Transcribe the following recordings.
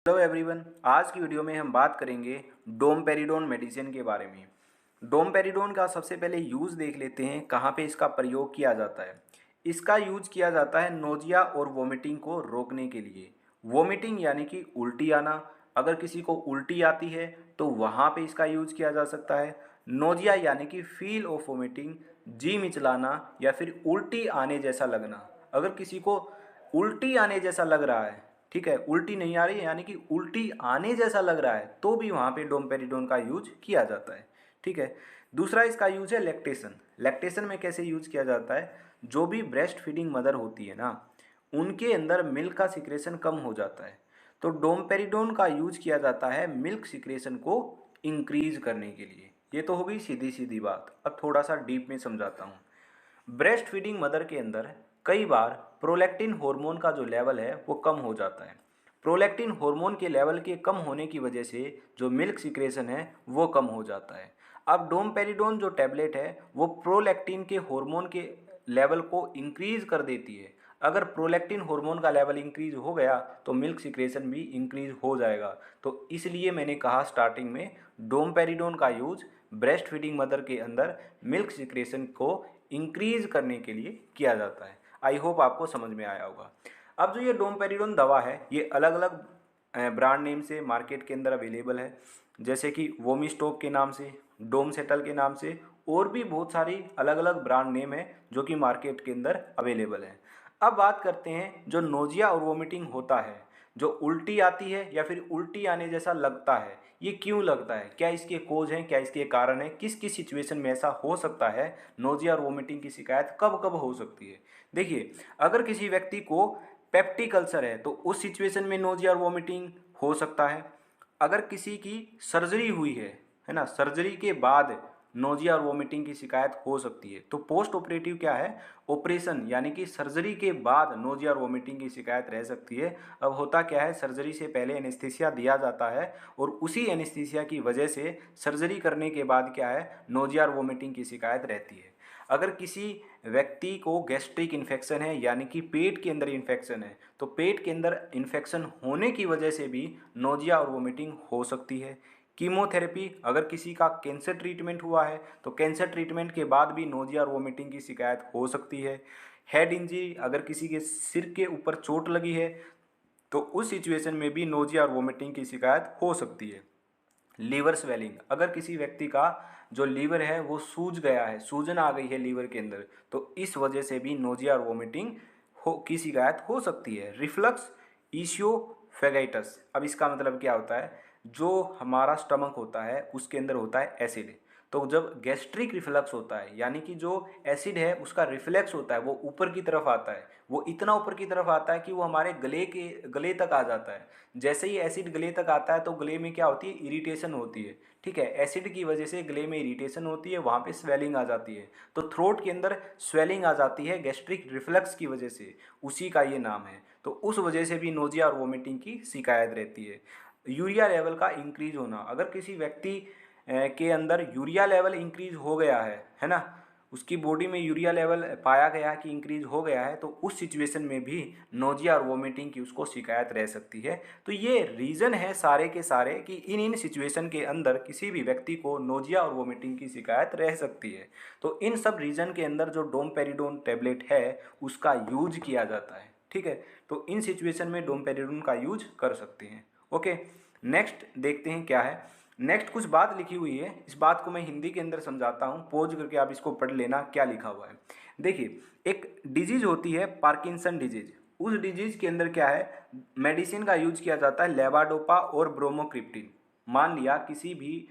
Hello everyone, आज की video में हम बात करेंगे डोमपेरिडोन मेडिसिन के बारे में। डोमपेरिडोन का सबसे पहले यूज़ देख लेते हैं, कहाँ पे इसका प्रयोग किया जाता है। इसका यूज किया जाता है नोजिया और वोमिटिंग को रोकने के लिए। वोमिटिंग यानी कि उल्टी आना, अगर किसी को उल्टी आती है तो वहाँ पे इसका यूज किया जा सकता है। नोजिया यानी कि फील ऑफ वोमिटिंग, जी मिचलाना या फिर उल्टी आने जैसा लगना। अगर किसी को उल्टी आने जैसा लग रहा है, ठीक है, उल्टी नहीं आ रही है यानी कि उल्टी आने जैसा लग रहा है, तो भी वहाँ पे डोमपेरिडोन का यूज किया जाता है। ठीक है। दूसरा इसका यूज है लैक्टेशन। लैक्टेशन में कैसे यूज किया जाता है, जो भी ब्रेस्ट फीडिंग मदर होती है ना, उनके अंदर मिल्क का सिक्रेशन कम हो जाता है, तो डोमपेरिडोन का यूज किया जाता है मिल्क सिक्रेशन को इंक्रीज करने के लिए। ये तो हो गई सीधी सीधी बात। अब थोड़ा सा डीप में समझाता हूँ। ब्रेस्ट फीडिंग मदर के अंदर कई बार प्रोलैक्टिन हार्मोन का जो लेवल है वो कम हो जाता है। प्रोलैक्टिन हार्मोन के लेवल के कम होने की वजह से जो मिल्क सिक्रेशन है वो कम हो जाता है। अब डोमपेरिडोन जो टैबलेट है वो प्रोलैक्टिन के हार्मोन के लेवल को इंक्रीज कर देती है। अगर प्रोलैक्टिन हार्मोन का लेवल इंक्रीज हो गया तो मिल्क सिक्रेशन भी इंक्रीज हो जाएगा। तो इसलिए मैंने कहा स्टार्टिंग में, डोमपेरिडोन का यूज ब्रेस्ट फीडिंग मदर के अंदर मिल्क सिक्रेशन को इंक्रीज करने के लिए किया जाता है। आई होप आपको समझ में आया होगा। अब जो ये डोमपेरिडोन दवा है ये अलग अलग ब्रांड नेम से मार्केट के अंदर अवेलेबल है, जैसे कि वोमिस्टॉक के नाम से, डोमसेटल के नाम से, और भी बहुत सारी अलग अलग ब्रांड नेम है जो कि मार्केट के अंदर अवेलेबल है। अब बात करते हैं जो नोजिया और वोमिटिंग होता है, जो उल्टी आती है या फिर उल्टी आने जैसा लगता है, ये क्यों लगता है, क्या इसके कोज हैं, क्या इसके कारण हैं, किस किस सिचुएशन में ऐसा हो सकता है, नोजिया और वोमिटिंग की शिकायत कब कब हो सकती है। देखिए, अगर किसी व्यक्ति को पेप्टिक अल्सर है तो उस सिचुएशन में नोजिया और वोमिटिंग हो सकता है। अगर किसी की सर्जरी हुई है ना, सर्जरी के बाद नोजिया और वोमिटिंग की शिकायत हो सकती है। तो पोस्ट ऑपरेटिव क्या है, ऑपरेशन यानी कि सर्जरी के बाद नोजिया और वोमिटिंग की शिकायत रह सकती है। अब होता क्या है, सर्जरी से पहले एनेस्थीसिया दिया जाता है और उसी एनेस्थीसिया की वजह से सर्जरी करने के बाद क्या है, नोजिया और वोमिटिंग की शिकायत रहती है। अगर किसी व्यक्ति को गैस्ट्रिक इन्फेक्शन है यानी कि पेट के अंदर इन्फेक्शन है, तो पेट के अंदर इन्फेक्शन होने की वजह से भी नोजिया और वोमिटिंग हो सकती है। कीमोथेरेपी, अगर किसी का कैंसर ट्रीटमेंट हुआ है तो कैंसर ट्रीटमेंट के बाद भी नोजिया और वोमिटिंग की शिकायत हो सकती है। हेड इंजरी, अगर किसी के सिर के ऊपर चोट लगी है तो उस सिचुएशन में भी नोजिया और वोमिटिंग की शिकायत हो सकती है। लीवर स्वेलिंग, अगर किसी व्यक्ति का जो लीवर है वो सूज गया है, सूजन आ गई है लीवर के अंदर, तो इस वजह से भी नोजिया और वोमिटिंग की शिकायत हो सकती है। रिफ्लक्स ईशियोफेगाइटिस, अब इसका मतलब क्या होता है, जो हमारा स्टमक होता है उसके अंदर होता है एसिड, तो जब गैस्ट्रिक रिफ्लक्स होता है यानी कि जो एसिड है उसका रिफ्लेक्स होता है, वो ऊपर की तरफ आता है, वो इतना ऊपर की तरफ आता है कि वो हमारे गले तक आ जाता है। जैसे ही एसिड गले तक आता है तो गले में क्या होती है, इरिटेशन होती है। ठीक है, एसिड की वजह से गले में इरिटेशन होती है, वहाँ पे स्वेलिंग आ जाती है, तो थ्रोट के अंदर स्वेलिंग आ जाती है गैस्ट्रिक रिफ्लक्स की वजह से, उसी का ये नाम है। तो उस वजह से भी नोजिया और वोमिटिंग की शिकायत रहती है। यूरिया लेवल का इंक्रीज होना, अगर किसी व्यक्ति के अंदर यूरिया लेवल इंक्रीज हो गया है ना, उसकी बॉडी में यूरिया लेवल पाया गया है कि इंक्रीज हो गया है, तो उस सिचुएशन में भी नोजिया और वोमिटिंग की उसको शिकायत रह सकती है। तो ये रीज़न है सारे के सारे कि इन इन सिचुएशन के अंदर किसी भी व्यक्ति को नोजिया और वोमिटिंग की शिकायत रह सकती है। तो इन सब रीज़न के अंदर जो डोमपेरिडोन टैबलेट है उसका यूज किया जाता है। ठीक है, तो इन सिचुएशन में डोमपेरिडोन का यूज कर सकते हैं। ओके, नेक्स्ट देखते हैं क्या है। नेक्स्ट कुछ बात लिखी हुई है, इस बात को मैं हिंदी के अंदर समझाता हूँ, पॉज करके आप इसको पढ़ लेना क्या लिखा हुआ है। देखिए, एक डिजीज होती है पार्किंसन डिजीज, उस डिजीज के अंदर क्या है, मेडिसिन का यूज किया जाता है लेवाडोपा और ब्रोमोक्रिप्टिन। मान लिया किसी भी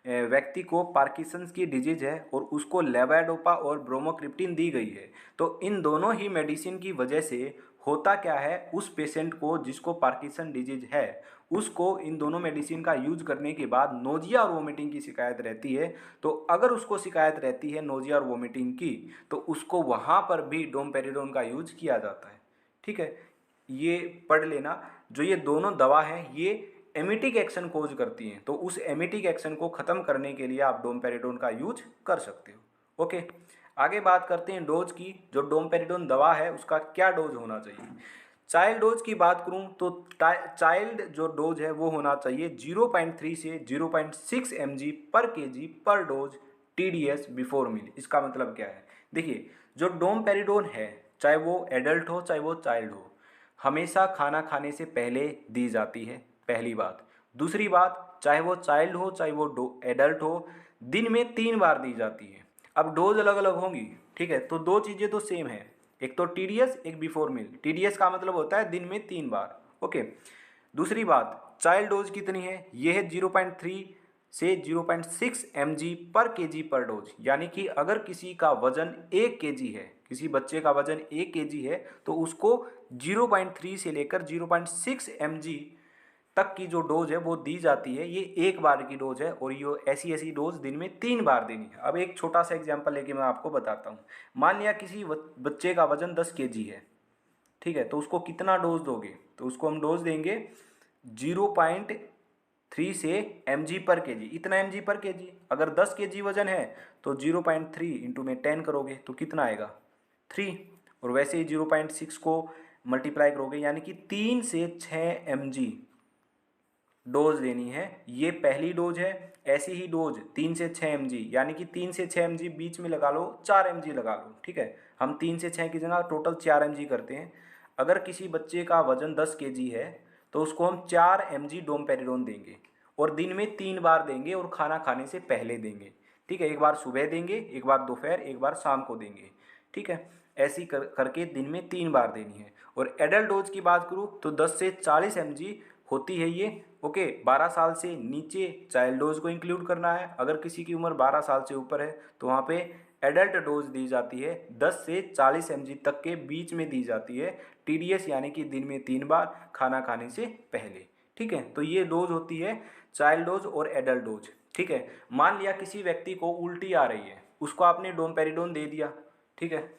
व्यक्ति को पार्किंसंस की डिजीज है और उसको लेवाडोपा और ब्रोमोक्रिप्टिन दी गई है, तो इन दोनों ही मेडिसिन की वजह से होता क्या है, उस पेशेंट को जिसको पार्किंसन डिजीज है उसको इन दोनों मेडिसिन का यूज करने के बाद नोजिया और वोमिटिंग की शिकायत रहती है। तो अगर उसको शिकायत रहती है नोजिया और वोमिटिंग की, तो उसको वहाँ पर भी डोमपेरिडोन का यूज किया जाता है। ठीक है, ये पढ़ लेना। जो ये दोनों दवा हैं ये एमिटिक एक्शन कोज करती हैं, तो उस एमिटिक एक्शन को ख़त्म करने के लिए आप डोमपेरिडोन का यूज कर सकते हो। ओके, आगे बात करते हैं डोज की। जो डोमपेरिडोन दवा है उसका क्या डोज होना चाहिए। चाइल्ड डोज की बात करूं तो चाइल्ड जो डोज है वो होना चाहिए 0.3 से 0.6 mg पर केजी पर डोज TDS बिफोर मील। इसका मतलब क्या है, देखिए जो डोमपेरिडोन है, चाहे वो एडल्ट हो चाहे वो चाइल्ड हो, हमेशा खाना खाने से पहले दी जाती है, पहली बात। दूसरी बात, चाहे वो चाइल्ड हो चाहे वो एडल्ट हो, दिन में 3 बार दी जाती है। अब डोज अलग अलग होंगी, ठीक है, तो दो चीज़ें तो सेम है, एक तो TDS एक बिफोर मील। TDS का मतलब होता है दिन में 3 बार, ओके। दूसरी बात, चाइल्ड डोज कितनी है, ये है 0.3 से 0.6 mg पर केजी पर डोज। यानी कि अगर किसी का वजन 1 kg है, किसी बच्चे का वजन 1 kg है, तो उसको 0.3 से लेकर 0.6 mg तक की जो डोज है वो दी जाती है। ये एक बार की डोज है और ये ऐसी ऐसी डोज दिन में 3 बार देनी है। अब एक छोटा सा एग्जांपल लेके मैं आपको बताता हूँ। मान लिया किसी बच्चे का वजन 10 kg है, ठीक है, तो उसको कितना डोज दोगे, तो उसको हम डोज देंगे 0.3 से mg पर केजी, इतना mg पर केजी। अगर 10 kg वजन है तो 0.3 इंटू में 10 करोगे तो कितना आएगा, 3। और वैसे ही 0.6 को मल्टीप्लाई करोगे, यानी कि 3 से 6 mg डोज देनी है। ये पहली डोज है। ऐसी ही डोज 3 से 6 mg, यानी कि 3 से 6 mg बीच में लगा लो, 4 mg लगा लो, ठीक है। हम 3 से 6 की जगह टोटल 4 mg करते हैं। अगर किसी बच्चे का वजन 10 kg है तो उसको हम 4 mg डोमपेरिडोन देंगे और दिन में 3 बार देंगे और खाना खाने से पहले देंगे, ठीक है। एक बार सुबह देंगे, एक बार दोपहर, एक बार शाम को देंगे, ठीक है। ऐसी करके दिन में 3 बार देनी है। और एडल्ट डोज की बात करूँ तो 10 से 40 mg होती है ये, ओके। 12 साल से नीचे चाइल्ड डोज को इंक्लूड करना है। अगर किसी की उम्र 12 साल से ऊपर है तो वहाँ पे एडल्ट डोज दी जाती है, 10 से 40 mg तक के बीच में दी जाती है। TDS यानी कि दिन में 3 बार खाना खाने से पहले, ठीक है। तो ये डोज होती है चाइल्ड डोज और एडल्ट डोज, ठीक है। मान लिया किसी व्यक्ति को उल्टी आ रही है, उसको आपने डोमपेरिडोन दे दिया, ठीक है,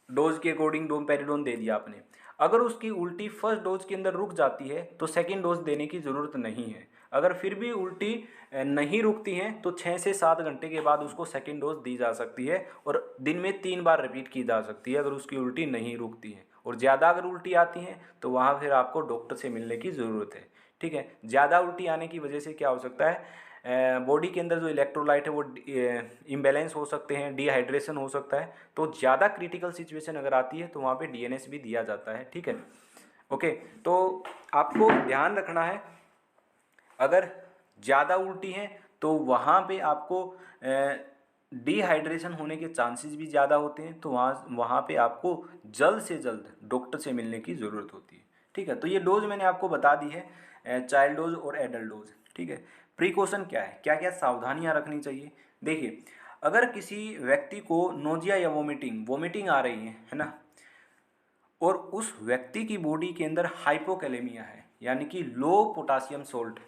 डोज के अकॉर्डिंग डोमपेरिडोन दे दिया आपने। अगर उसकी उल्टी फर्स्ट डोज के अंदर रुक जाती है तो सेकंड डोज देने की ज़रूरत नहीं है। अगर फिर भी उल्टी नहीं रुकती हैं तो 6 से 7 घंटे के बाद उसको सेकंड डोज दी जा सकती है और दिन में 3 बार रिपीट की जा सकती है अगर उसकी उल्टी नहीं रुकती है। और ज़्यादा अगर उल्टी आती हैं तो वहाँ फिर आपको डॉक्टर से मिलने की ज़रूरत है, ठीक है। ज़्यादा उल्टी आने की वजह से क्या हो सकता है, बॉडी के अंदर जो इलेक्ट्रोलाइट है वो इम्बैलेंस हो सकते हैं, डिहाइड्रेशन हो सकता है। तो ज़्यादा क्रिटिकल सिचुएशन अगर आती है तो वहाँ पे DNS भी दिया जाता है, ठीक है, ओके। तो आपको ध्यान रखना है, अगर ज़्यादा उल्टी है तो वहाँ पे आपको डिहाइड्रेशन होने के चांसेस भी ज़्यादा होते हैं, तो वहाँ वहाँ पे आपको जल्द से जल्द डॉक्टर से मिलने की ज़रूरत होती है, ठीक है। तो ये डोज मैंने आपको बता दी है, चाइल्ड डोज और एडल्ट डोज, ठीक है। प्रिकॉशन क्या है, क्या क्या सावधानियाँ रखनी चाहिए, देखिए अगर किसी व्यक्ति को नोजिया या वोमिटिंग आ रही है ना, और उस व्यक्ति की बॉडी के अंदर हाइपोकैलेमिया है, यानी कि लो पोटासियम सोल्ट,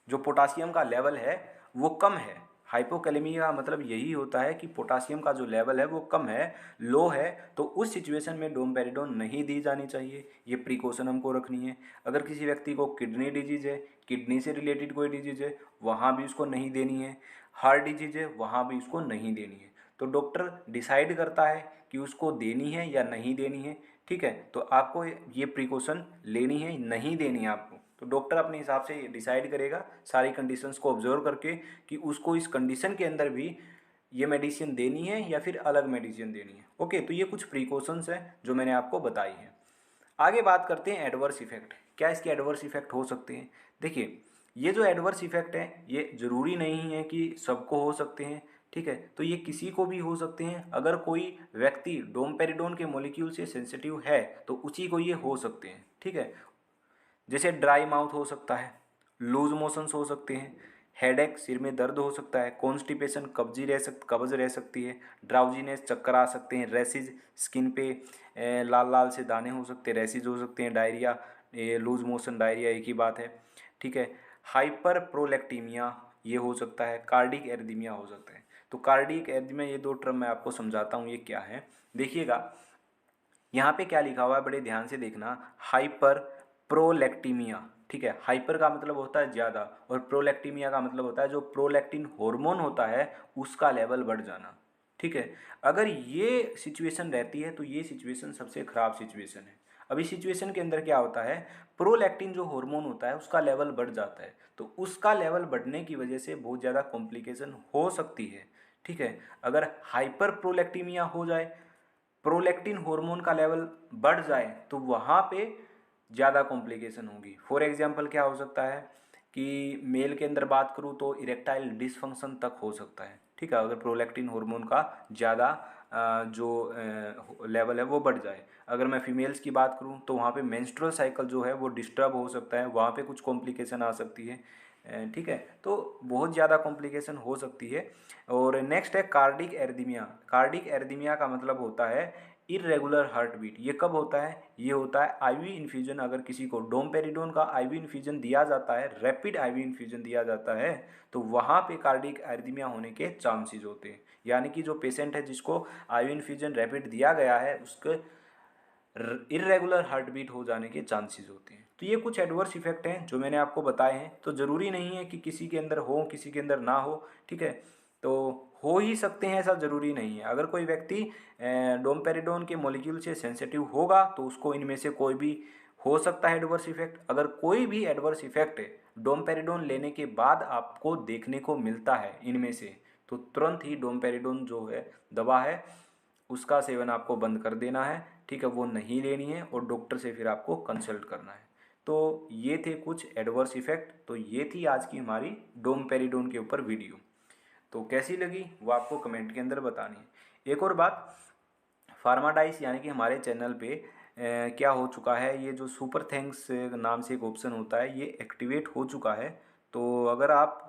जो पोटासियम का लेवल है वो कम है। हाइपोकैलेमिया का मतलब यही होता है कि पोटासियम का जो लेवल है वो कम है, लो है, तो उस सिचुएशन में डोमपेरिडोन नहीं दी जानी चाहिए। ये प्रिकॉशन हमको रखनी है। अगर किसी व्यक्ति को किडनी डिजीज है, किडनी से रिलेटेड कोई डिजीज है, वहाँ भी उसको नहीं देनी है। हार्ट डिजीज है, वहाँ भी उसको नहीं देनी है। तो डॉक्टर डिसाइड करता है कि उसको देनी है या नहीं देनी है, ठीक है। तो आपको ये प्रिकॉशन लेनी है, नहीं देनी है आपको, तो डॉक्टर अपने हिसाब से डिसाइड करेगा सारी कंडीशंस को ऑब्जर्व करके कि उसको इस कंडीशन के अंदर भी ये मेडिसिन देनी है या फिर अलग मेडिसिन देनी है, ओके। तो ये कुछ प्रिकॉशंस हैं जो मैंने आपको बताई हैं। आगे बात करते हैं एडवर्स इफेक्ट, क्या इसके एडवर्स इफेक्ट हो सकते हैं। देखिए ये जो एडवर्स इफेक्ट है ये ज़रूरी नहीं है कि सबको हो सकते हैं, ठीक है। तो ये किसी को भी हो सकते हैं। अगर कोई व्यक्ति डोमपेरिडोन के मॉलिक्यूल से सेंसिटिव है तो उसी को ये हो सकते हैं, ठीक है। जैसे ड्राई माउथ हो सकता है, लूज मोशंस हो सकते हैं, हेडेक सिर में दर्द हो सकता है, कॉन्स्टिपेशन कब्ज रह सकती है, ड्राउजीनेस चक्कर आ सकते हैं, रेसिज स्किन पे लाल लाल से दाने हो सकते हैं, रेसिज हो सकते हैं, डायरिया, लूज मोशन डायरिया एक ही बात है, ठीक है। हाइपर प्रोलैक्टीमिया ये हो सकता है, कार्डिक एरिथमिया हो सकता है। तो कार्डिक एरिथमिया, ये दो टर्म मैं आपको समझाता हूँ ये क्या है। देखिएगा यहाँ पे क्या लिखा हुआ है, बड़े ध्यान से देखना, हाइपर प्रोलैक्टीमिया, ठीक है। हाइपर का मतलब होता है ज़्यादा और प्रोलैक्टीमिया का मतलब होता है जो प्रोलैक्टिन हार्मोन होता है उसका लेवल बढ़ जाना, ठीक है। अगर ये सिचुएशन रहती है तो ये सिचुएशन सबसे ख़राब सिचुएशन है। अभी सिचुएशन के अंदर क्या होता है, प्रोलैक्टिन जो हार्मोन होता है उसका लेवल बढ़ जाता है, तो उसका लेवल बढ़ने की वजह से बहुत ज़्यादा कॉम्प्लिकेशन हो सकती है। ठीक है, अगर हाइपर प्रोलैक्टीमिया हो जाए, प्रोलैक्टिन हार्मोन का लेवल बढ़ जाए, तो वहाँ पे ज़्यादा कॉम्प्लिकेशन होगी। फॉर एग्जांपल क्या हो सकता है कि मेल के अंदर बात करूँ तो इरेक्टाइल डिसफंक्शन तक हो सकता है। ठीक है, अगर प्रोलैक्टिन हार्मोन का ज़्यादा जो लेवल है वो बढ़ जाए। अगर मैं फीमेल्स की बात करूँ तो वहाँ पे मेंस्ट्रुअल साइकिल जो है वो डिस्टर्ब हो सकता है, वहाँ पे कुछ कॉम्प्लिकेशन आ सकती है। ठीक है, तो बहुत ज़्यादा कॉम्प्लिकेशन हो सकती है। और नेक्स्ट है कार्डिक एर्दीमिया। कार्डिक एर्दीमिया का मतलब होता है इरेगुलर हार्ट बीट। ये कब होता है, ये होता है आईवी इन्फ्यूजन, अगर किसी को डोमपेरिडोन का आईवी इन्फ्यूजन दिया जाता है, रैपिड आईवी इन्फ्यूजन दिया जाता है, तो वहाँ पे कार्डिक एर्दीमिया होने के चांसेस होते हैं। यानी कि जो पेशेंट है जिसको आईवी इन्फ्यूजन रैपिड दिया गया है उसके इरेगुलर हार्ट बीट हो जाने के चांसेस होते हैं। तो ये कुछ एडवर्स इफेक्ट हैं जो मैंने आपको बताए हैं। तो ज़रूरी नहीं है कि किसी के अंदर हो किसी के अंदर ना हो। ठीक है, तो हो ही सकते हैं, ऐसा ज़रूरी नहीं है। अगर कोई व्यक्ति डोमपेरिडोन के मॉलिक्यूल से सेंसिटिव होगा तो उसको इनमें से कोई भी हो सकता है एडवर्स इफेक्ट। अगर कोई भी एडवर्स इफेक्ट डोमपेरिडोन लेने के बाद आपको देखने को मिलता है इनमें से, तो तुरंत ही डोमपेरिडोन जो है दवा है उसका सेवन आपको बंद कर देना है। ठीक है, वो नहीं लेनी है और डॉक्टर से फिर आपको कंसल्ट करना है। तो ये थे कुछ एडवर्स इफेक्ट। तो ये थी आज की हमारी डोमपेरिडोन के ऊपर वीडियो। तो कैसी लगी वो आपको कमेंट के अंदर बतानी है। एक और बात, फार्माडाइस यानी कि हमारे चैनल पे क्या हो चुका है, ये जो सुपर थैंक्स नाम से एक ऑप्शन होता है ये एक्टिवेट हो चुका है। तो अगर आप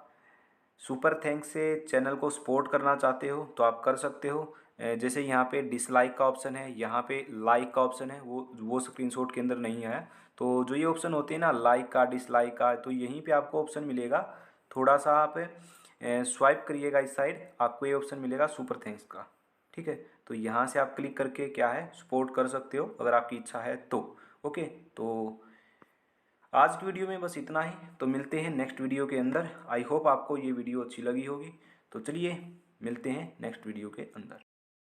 सुपर थैंक्स से चैनल को सपोर्ट करना चाहते हो तो आप कर सकते हो। जैसे यहाँ पे डिसलाइक का ऑप्शन है, यहाँ पे लाइक का ऑप्शन है, वो स्क्रीनशॉट के अंदर नहीं है। तो जो ये ऑप्शन होते हैं ना, लाइक का डिसलाइक का, तो यहीं पे आपको ऑप्शन मिलेगा। थोड़ा सा आप स्वाइप करिएगा इस साइड, आपको ये ऑप्शन मिलेगा सुपर थैंक्स का। ठीक है, तो यहाँ से आप क्लिक करके क्या है सपोर्ट कर सकते हो अगर आपकी इच्छा है तो। ओके, तो आज की वीडियो में बस इतना ही। तो मिलते हैं नेक्स्ट वीडियो के अंदर। आई होप आपको ये वीडियो अच्छी लगी होगी। तो चलिए मिलते हैं नेक्स्ट वीडियो के अंदर।